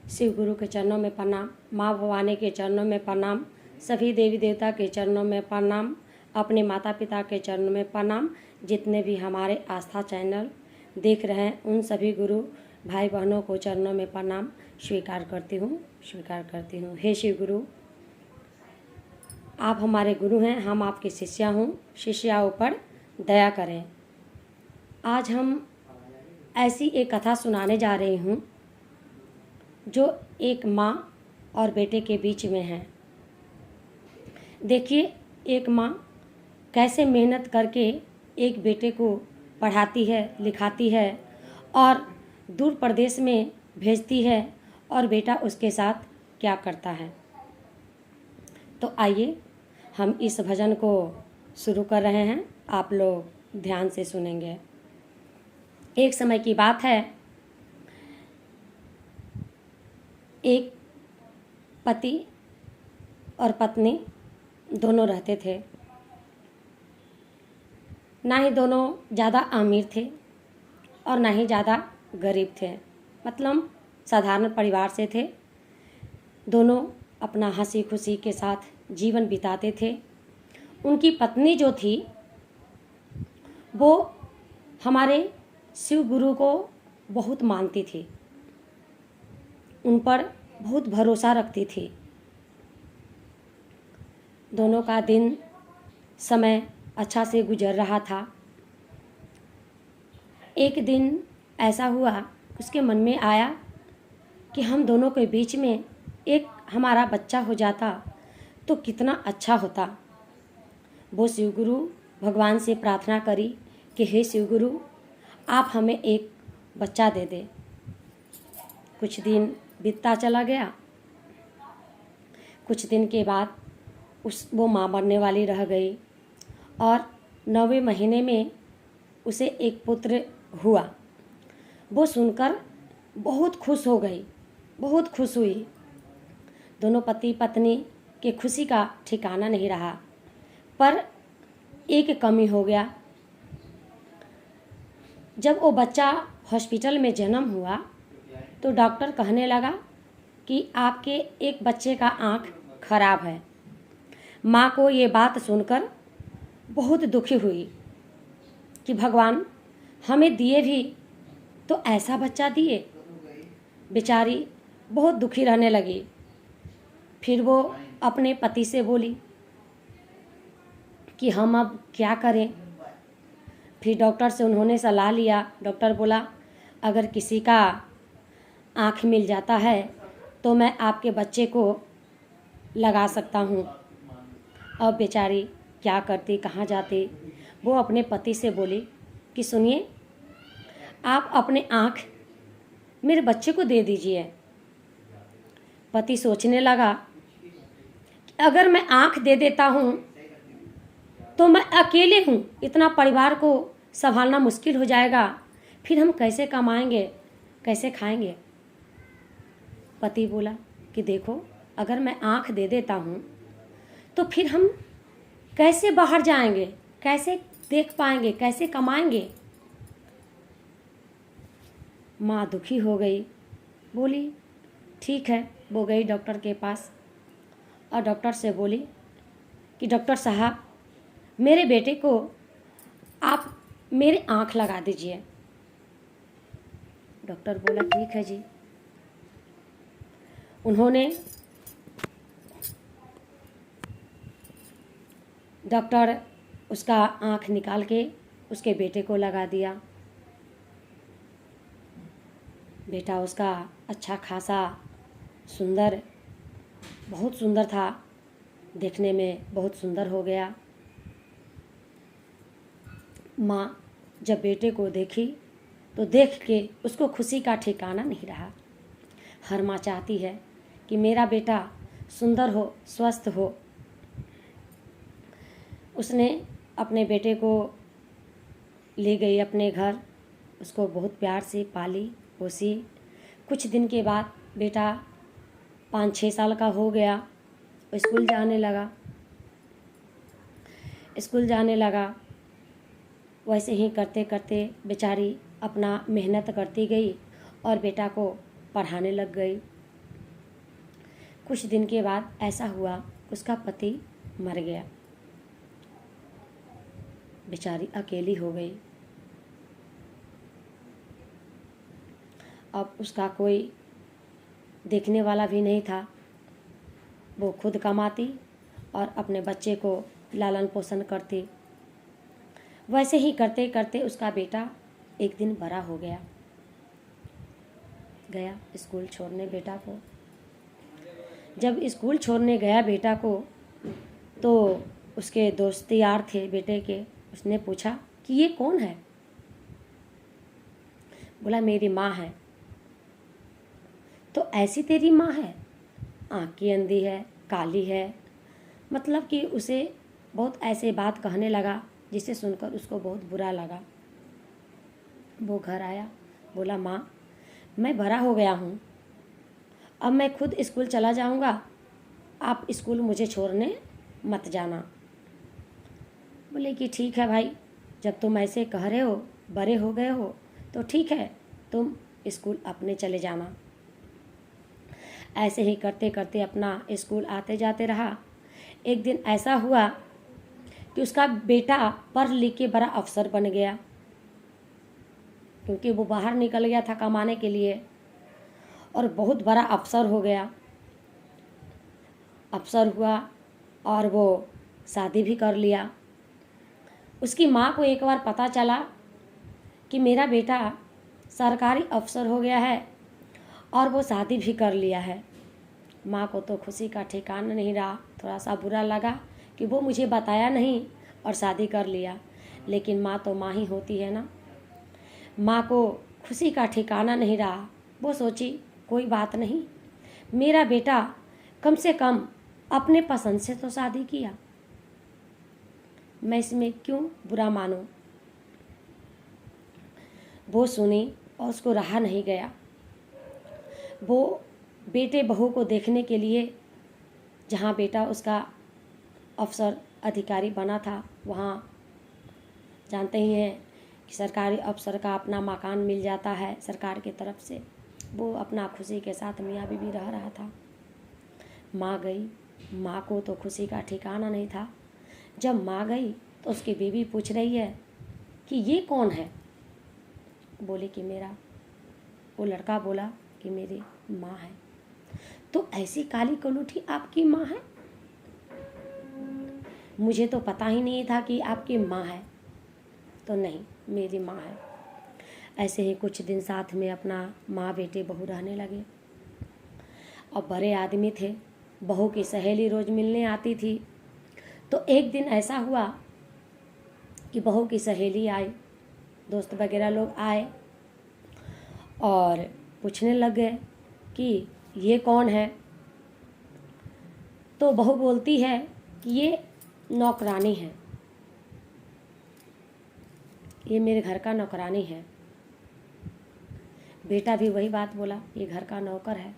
शिव गुरु के चरणों में प्रणाम, माँ भवानी के चरणों में प्रणाम, सभी देवी देवता के चरणों में प्रणाम, अपने माता पिता के चरणों में प्रणाम। जितने भी हमारे आस्था चैनल देख रहे हैं उन सभी गुरु भाई बहनों को चरणों में प्रणाम स्वीकार करती हूँ। हे शिव गुरु, आप हमारे गुरु हैं, हम आपकी शिष्या हूँ, शिष्याओं पर दया करें। आज हम ऐसी एक कथा सुनाने जा रही हूँ जो एक माँ और बेटे के बीच में है। देखिए, एक माँ कैसे मेहनत करके एक बेटे को पढ़ाती है, लिखाती है और दूर प्रदेश में भेजती है, और बेटा उसके साथ क्या करता है। तो आइए हम इस भजन को शुरू कर रहे हैं, आप लोग ध्यान से सुनेंगे। एक समय की बात है, एक पति और पत्नी दोनों रहते थे। ना ही दोनों ज़्यादा अमीर थे और ना ही ज़्यादा गरीब थे, मतलब साधारण परिवार से थे। दोनों अपना हंसी खुशी के साथ जीवन बिताते थे। उनकी पत्नी जो थी वो हमारे शिव गुरु को बहुत मानती थी, उन पर बहुत भरोसा रखती थी। दोनों का दिन समय अच्छा से गुजर रहा था। एक दिन ऐसा हुआ, उसके मन में आया कि हम दोनों के बीच में एक हमारा बच्चा हो जाता तो कितना अच्छा होता। वो शिव गुरु भगवान से प्रार्थना करी कि हे शिव गुरु, आप हमें एक बच्चा दे दे। कुछ दिन बीतता चला गया। कुछ दिन के बाद वो माँ बनने वाली रह गई और 9वें महीने में उसे एक पुत्र हुआ। वो सुनकर बहुत खुश हो गई, बहुत खुश हुई। दोनों पति पत्नी के खुशी का ठिकाना नहीं रहा, पर एक कमी हो गया। जब वो बच्चा हॉस्पिटल में जन्म हुआ तो डॉक्टर कहने लगा कि आपके एक बच्चे का आँख खराब है। माँ को ये बात सुनकर बहुत दुखी हुई कि भगवान हमें दिए भी तो ऐसा बच्चा दिए। बेचारी बहुत दुखी रहने लगी। फिर वो अपने पति से बोली कि हम अब क्या करें। फिर डॉक्टर से उन्होंने सलाह लिया। डॉक्टर बोला अगर किसी का आँख मिल जाता है तो मैं आपके बच्चे को लगा सकता हूँ। अब बेचारी क्या करती, कहाँ जाती। वो अपने पति से बोली कि सुनिए, आप अपने आँख मेरे बच्चे को दे दीजिए। पति सोचने लगा कि अगर मैं आँख दे देता हूँ तो मैं अकेले हूँ, इतना परिवार को संभालना मुश्किल हो जाएगा, फिर हम कैसे कमाएंगे, कैसे खाएंगे। पति बोला कि देखो, अगर मैं आँख दे देता हूँ तो फिर हम कैसे बाहर जाएंगे, कैसे देख पाएंगे, कैसे कमाएंगे। माँ दुखी हो गई, बोली ठीक है। वो गई डॉक्टर के पास और डॉक्टर से बोली कि डॉक्टर साहब, मेरे बेटे को आप मेरे आँख लगा दीजिए। डॉक्टर बोला ठीक है जी। उन्होंने डॉक्टर उसका आँख निकाल के उसके बेटे को लगा दिया। बेटा उसका अच्छा खासा सुंदर, बहुत सुंदर था, देखने में बहुत सुंदर हो गया। माँ जब बेटे को देखी तो देख के उसको खुशी का ठिकाना नहीं रहा। हर माँ चाहती है कि मेरा बेटा सुंदर हो, स्वस्थ हो। उसने अपने बेटे को ले गई अपने घर, उसको बहुत प्यार से पाली पोसी। कुछ दिन के बाद बेटा 5-6 साल का हो गया, स्कूल जाने लगा। वैसे ही करते करते बेचारी अपना मेहनत करती गई और बेटा को पढ़ाने लग गई। कुछ दिन के बाद ऐसा हुआ, उसका पति मर गया। बेचारी अकेली हो गई। अब उसका कोई देखने वाला भी नहीं था। वो खुद कमाती और अपने बच्चे को लालन पोषण करती। वैसे ही करते करते उसका बेटा एक दिन बड़ा हो गया। गया स्कूल छोड़ने बेटा को। जब स्कूल छोड़ने गया बेटा को, तो उसके दोस्त यार थे बेटे के। उसने पूछा कि ये कौन है? बोला मेरी माँ है। तो ऐसी तेरी माँ है? आँख की अंधी है, काली है। मतलब कि उसे बहुत ऐसे बात कहने लगा जिसे सुनकर उसको बहुत बुरा लगा। वो घर आया, बोला माँ मैं बड़ा हो गया हूँ, अब मैं खुद स्कूल चला जाऊँगा, आप स्कूल मुझे छोड़ने मत जाना। बोले कि ठीक है भाई, जब तुम ऐसे कह रहे हो, बड़े हो गए हो, तो ठीक है, तुम स्कूल अपने चले जाना। ऐसे ही करते करते अपना स्कूल आते जाते रहा। एक दिन ऐसा हुआ कि उसका बेटा पढ़ लिख के बड़ा अफसर बन गया, क्योंकि वो बाहर निकल गया था कमाने के लिए, और बहुत बड़ा अफसर हो गया। अफसर हुआ और वो शादी भी कर लिया। उसकी माँ को एक बार पता चला कि मेरा बेटा सरकारी अफसर हो गया है और वो शादी भी कर लिया है। माँ को तो खुशी का ठिकाना नहीं रहा। थोड़ा सा बुरा लगा कि वो मुझे बताया नहीं और शादी कर लिया, लेकिन माँ तो माँ ही होती है ना। माँ को खुशी का ठिकाना नहीं रहा। वो सोची कोई बात नहीं, मेरा बेटा कम से कम अपने पसंद से तो शादी किया, मैं इसमें क्यों बुरा मानूं। वो सुनी और उसको रहा नहीं गया। वो बेटे बहू को देखने के लिए जहाँ बेटा उसका अफसर अधिकारी बना था, वहाँ जानते ही हैं कि सरकारी अफसर का अपना मकान मिल जाता है सरकार की तरफ से। वो अपना खुशी के साथ मियाँ बीवी रह रहा था। माँ गई। माँ को तो खुशी का ठिकाना नहीं था। जब माँ गई तो उसकी बीवी पूछ रही है कि ये कौन है? बोली कि मेरा। वो लड़का बोला कि मेरी माँ है। तो ऐसी काली कलूठी आपकी माँ है? मुझे तो पता ही नहीं था कि आपकी माँ है। तो नहीं, मेरी माँ है। ऐसे ही कुछ दिन साथ में अपना माँ बेटे बहू रहने लगे। और बड़े आदमी थे। बहू की सहेली रोज़ मिलने आती थी। तो एक दिन ऐसा हुआ कि बहू की सहेली आई, दोस्त वगैरह लोग आए और पूछने लग गए कि ये कौन है। तो बहू बोलती है कि ये नौकरानी है, ये मेरे घर का नौकरानी है। बेटा भी वही बात बोला, ये घर का नौकर है,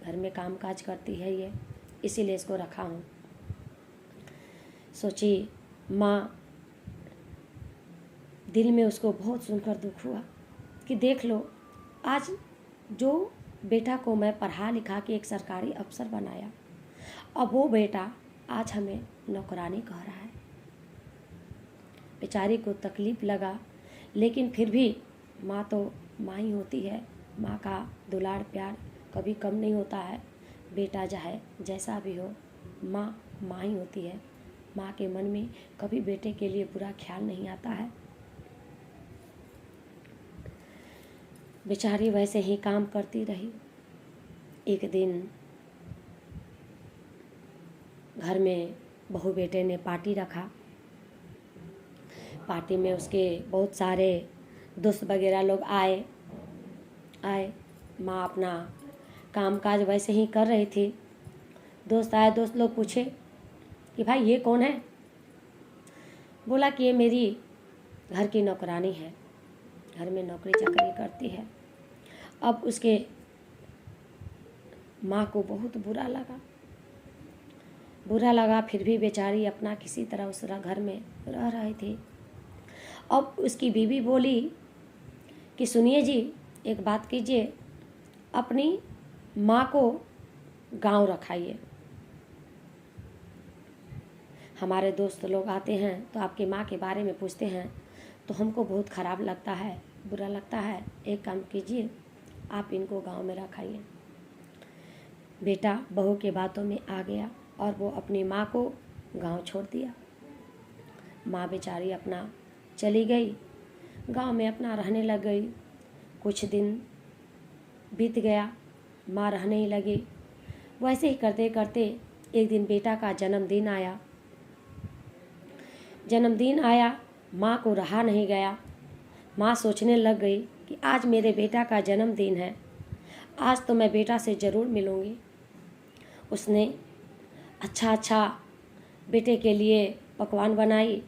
घर में काम काज करती है ये, इसीलिए इसको रखा हूँ। सोची माँ, दिल में उसको बहुत सुनकर दुख हुआ कि देख लो, आज जो बेटा को मैं पढ़ा लिखा के एक सरकारी अफसर बनाया, अब वो बेटा आज हमें नौकरानी कह रहा है। बेचारी को तकलीफ़ लगा, लेकिन फिर भी माँ तो माँ ही होती है। माँ का दुलार प्यार कभी कम नहीं होता है। बेटा चाहे जैसा भी हो, माँ माँ ही होती है। माँ के मन में कभी बेटे के लिए बुरा ख्याल नहीं आता है। बेचारी वैसे ही काम करती रही। एक दिन घर में बहू बेटे ने पार्टी रखा। पार्टी में उसके बहुत सारे दोस्त वगैरह लोग आए। माँ अपना कामकाज वैसे ही कर रही थी। दोस्त आए, दोस्त लोग पूछे कि भाई ये कौन है? बोला कि ये मेरी घर की नौकरानी है, घर में नौकरी चाकरी करती है। अब उसके माँ को बहुत बुरा लगा, फिर भी बेचारी अपना किसी तरह उस घर में रह रही थी। अब उसकी बीवी बोली कि सुनिए जी, एक बात कीजिए, अपनी माँ को गांव रखाइए। हमारे दोस्त लोग आते हैं तो आपकी माँ के बारे में पूछते हैं तो हमको बहुत ख़राब लगता है, बुरा लगता है। एक काम कीजिए, आप इनको गांव में रखाइए। बेटा बहू के बातों में आ गया और वो अपनी माँ को गांव छोड़ दिया। माँ बेचारी अपना चली गई, गांव में अपना रहने लग गई। कुछ दिन बीत गया, माँ रहने ही लगी। वैसे ही करते करते एक दिन बेटा का जन्मदिन आया। माँ को रहा नहीं गया। माँ सोचने लग गई कि आज मेरे बेटा का जन्मदिन है, आज तो मैं बेटा से ज़रूर मिलूँगी। उसने अच्छा बेटे के लिए पकवान बनाई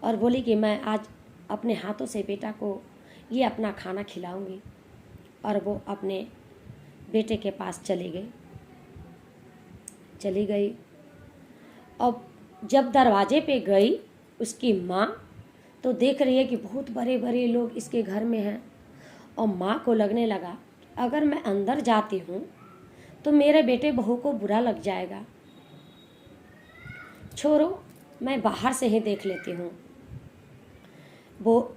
और बोली कि मैं आज अपने हाथों से बेटा को ये अपना खाना खिलाऊंगी। और वो अपने बेटे के पास चली गई। अब जब दरवाजे पे गई उसकी माँ, तो देख रही है कि बहुत बड़े बड़े लोग इसके घर में हैं। और माँ को लगने लगा अगर मैं अंदर जाती हूँ तो मेरे बेटे बहू को बुरा लग जाएगा, छोड़ो मैं बाहर से ही देख लेती हूँ। वो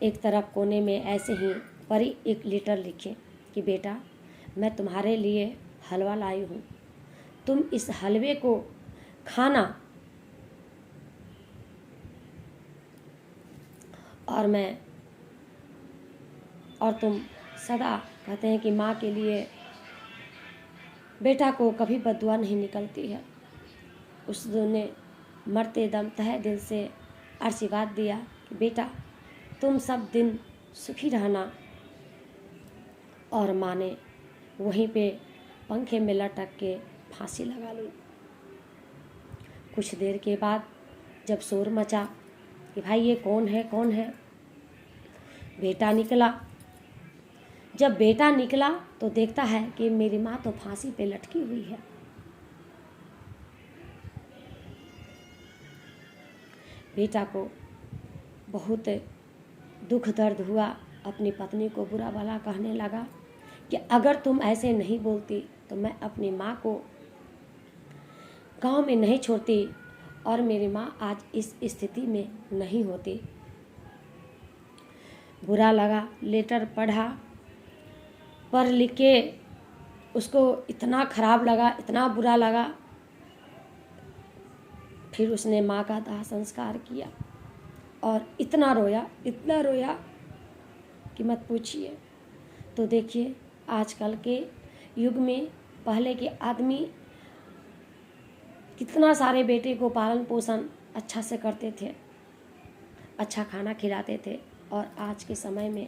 एक तरफ कोने में ऐसे ही परी एक लेटर लिखे कि बेटा मैं तुम्हारे लिए हलवा लाई हूँ, तुम इस हलवे को खाना और तुम सदा कहते हैं कि माँ के लिए बेटा को कभी बद्दुआ नहीं निकलती है। उसने मरते दम तहे दिल से आशीर्वाद दिया कि बेटा तुम सब दिन सुखी रहना। और माँ ने वहीं पे पंखे में लटक के फांसी लगा ली। कुछ देर के बाद जब शोर मचा कि भाई ये कौन है, बेटा निकला। जब बेटा निकला तो देखता है कि मेरी माँ तो फांसी पे लटकी हुई है। बेटा को बहुत दुख दर्द हुआ, अपनी पत्नी को बुरा भला कहने लगा कि अगर तुम ऐसे नहीं बोलती तो मैं अपनी माँ को गांव में नहीं छोड़ती और मेरी माँ आज इस स्थिति में नहीं होती। बुरा लगा, लेटर पढ़ लिख के उसको इतना ख़राब लगा, इतना बुरा लगा। फिर उसने माँ का दाह संस्कार किया और इतना रोया कि मत पूछिए। तो देखिए आजकल के युग में पहले के आदमी कितना सारे बेटे को पालन पोषण अच्छा से करते थे, अच्छा खाना खिलाते थे। और आज के समय में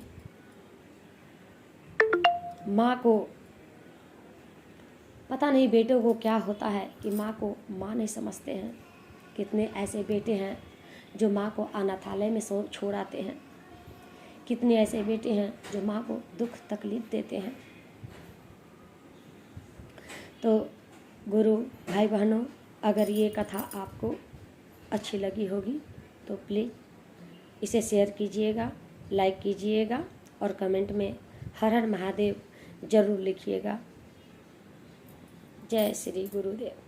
माँ को पता नहीं बेटों को क्या होता है कि माँ को माँ नहीं समझते हैं। कितने ऐसे बेटे हैं जो माँ को अनाथालय में छोड़ आते हैं, कितने ऐसे बेटे हैं जो माँ को दुख तकलीफ देते हैं। तो गुरु भाई बहनों, अगर ये कथा आपको अच्छी लगी होगी तो प्लीज़ इसे शेयर कीजिएगा, लाइक कीजिएगा और कमेंट में हर हर महादेव ज़रूर लिखिएगा। जय श्री गुरुदेव।